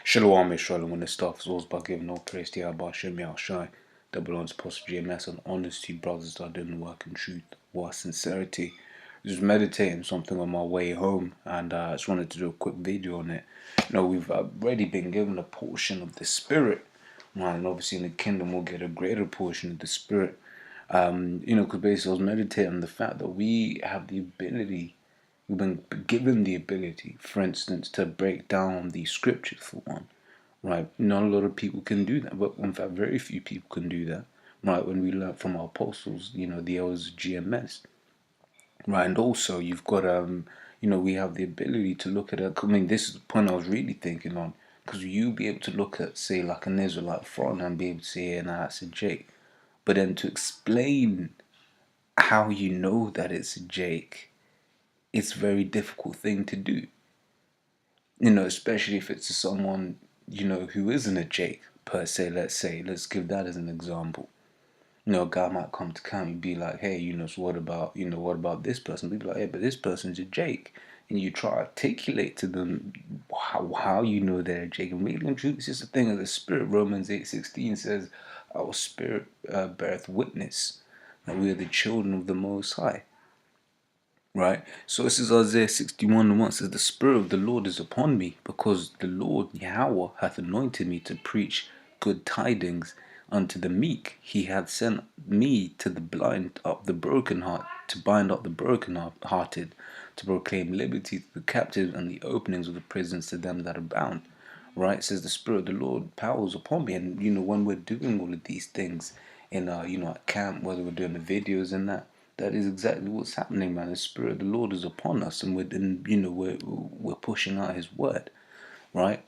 Shalom, Shalom, when the stuff is always by giving no praise to Yahweh Shem Yahushai, that belongs to Apostle GMS and honesty, brothers that are doing the work in truth, war, sincerity. Just meditating something on my way home, and I just wanted to do a quick video on it. We've already been given a portion of the Spirit, right? And obviously in the kingdom we'll get a greater portion of the Spirit. Because basically I was meditating on the fact that we have the ability. We've been given the ability, for instance, to break down the scriptures for one, right? Not a lot of people can do that, but in fact, very few people can do that, right? When we learn from our apostles, the elders of GMS, right? And also, you've got, we have the ability to look at it. I mean, this is the point I was really thinking on, because you'll be able to look at, say, like an Israelite front and be able to say, yeah, nah, that's a Jake. But then to explain how you know that it's a Jake, it's a very difficult thing to do. Especially if it's someone, who isn't a Jake per se, let's give that as an example. A guy might come to camp and be like, hey, so what about this person? People like, hey, but this person's a Jake. And you try to articulate to them how you know they're a Jake. And really and truly, it's just a thing of the spirit. Romans 8:16 says, our spirit beareth witness that we are the children of the Most High. Right, so this is Isaiah 61:1 says, the Spirit of the Lord is upon me, because the Lord Yahweh hath anointed me to preach good tidings unto the meek. He hath sent me to the blind up the broken heart, to bind up the broken hearted, to proclaim liberty to the captives and the openings of the prisons to them that are bound. Right, it says the Spirit of the Lord powers upon me, and when we're doing all of these things in at camp, whether we're doing the videos and that is exactly what's happening, man. The Spirit of the Lord is upon us, and we're pushing out His word, right?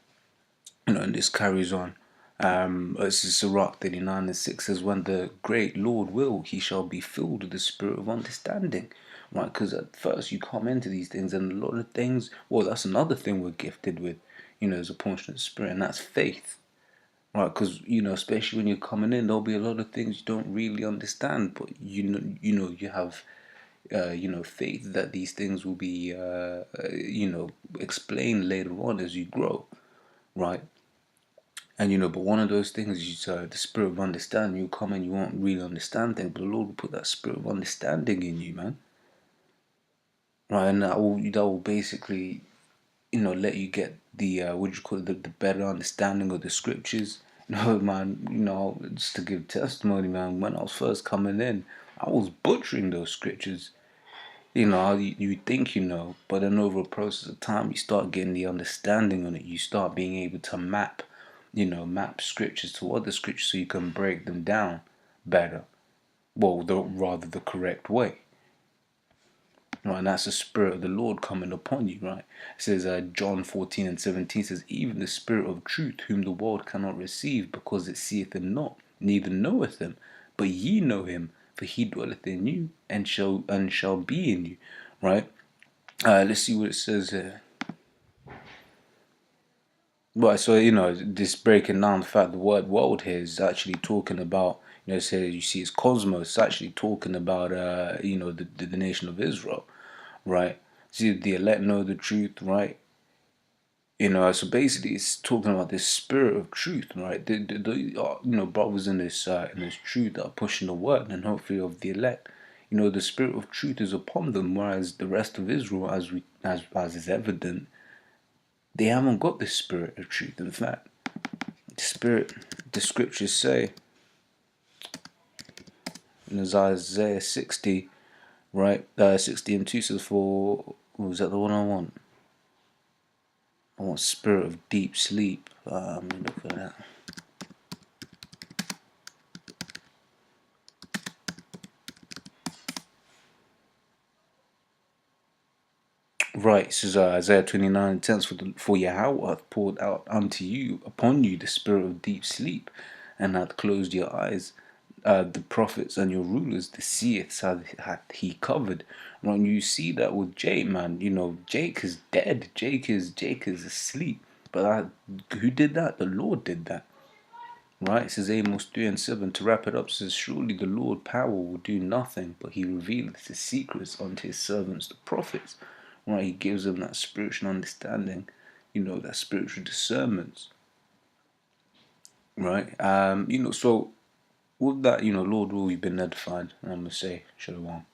And this carries on. This is Sirach 39:6 says, when the great Lord will, He shall be filled with the spirit of understanding, right? Because at first you come into these things, and a lot of things. Well, that's another thing we're gifted with, as a portion of the Spirit, and that's faith. Right, because especially when you're coming in, there'll be a lot of things you don't really understand, but you have faith that these things will be explained later on as you grow, right? And but one of those things is the spirit of understanding. You come in, you won't really understand things, but the Lord will put that spirit of understanding in you, man. Right, and that will basically let you get the the better understanding of the scriptures. Man, just to give testimony, man, when I was first coming in, I was butchering those scriptures. You think but then over a process of time, you start getting the understanding on it. You start being able to map scriptures to other scriptures so you can break them down better. Well, rather the correct way. Right, and that's the Spirit of the Lord coming upon you, right? It says John 14:17 says, even the Spirit of truth, whom the world cannot receive, because it seeth him not, neither knoweth him. But ye know him, for he dwelleth in you, and shall be in you. Right? Let's see what it says here. Right, so this breaking down the fact the word world here is actually talking about, say you see it's cosmos, it's actually talking about the nation of Israel. Right? See, the elect know the truth, right? So basically, it's talking about this spirit of truth, right? The brothers in this truth that are pushing the word, and hopefully of the elect. The spirit of truth is upon them, whereas the rest of Israel, as is evident, they haven't got this spirit of truth. In fact, the scriptures say in Isaiah 60. Right, 60:2 says, for, was that the one I want? I want spirit of deep sleep. Let me look at that. Right, it says Isaiah 29:10, for Yahweh hath poured out upon you the spirit of deep sleep, and hath closed your eyes. The prophets and your rulers, the seers hath he covered. When you see that with Jake, man, Jake is dead. Jake is asleep. But who did that? The Lord did that. Right? It says Amos 3:7. To wrap it up, it says, surely the Lord power will do nothing, but he revealeth his secrets unto his servants, the prophets. Right? He gives them that spiritual understanding, that spiritual discernment. right? So with that, Lord will, you've been edified, and I'm gonna say, Shalom.